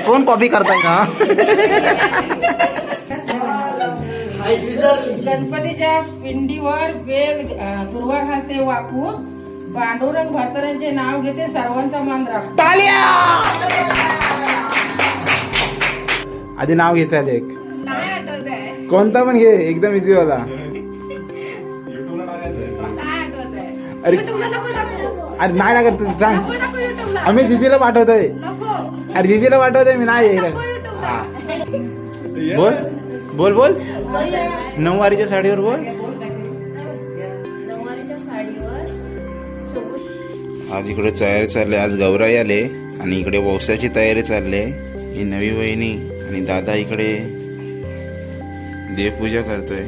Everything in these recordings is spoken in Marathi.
कोण कॉपी करताय का? गणपतीच्या पिंडीवर वेग दुर्वा घालते वाकू, पांडुरंग भरतरांचे नाव घेते, सर्वांचा मान राखतो. टाळ्या. आधी नाव घ्यायचं आधी एक. कोणता पण घे, एकदम इझी वाला. अरे अरे नाही लागत, सांग. आम्ही जिजीला पाठवतोय. अरे जिजीला पाठवतोय मी. नाही बोल बोल बोल. नऊवारीच्या साडीवर बोल. आज इकडे तयारी चालली. आज गौराई आले आणि इकडे वौसाची तयारी चालली. ही नवी वहिनी आणि दादा इकडे देवपूजा करतोय,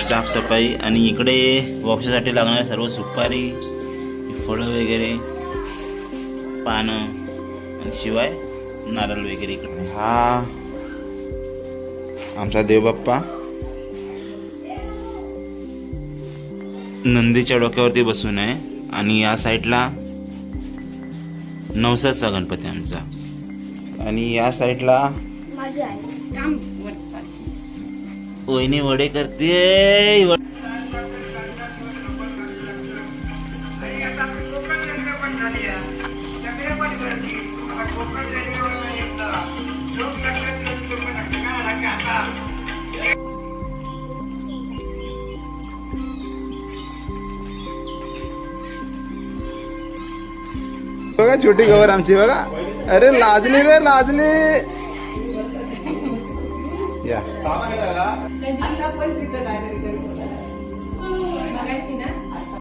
साफसफाई. आणि इकडे वौसासाठी लागणारे सर्व सुपारी, फळं वगैरे, पानं आणि शिवाय नारळ वगैरे. इकडे हा आमचा देवबाप्पा नंदीच्या डोक्यावरती बसून आहे. आणि या साईडला नवसाचा गणपती आमचा. आणि या साईडला वहिनी वडे करते. बघा छोटी गवर आमची बघा. अरे लाजली रे लाजली. या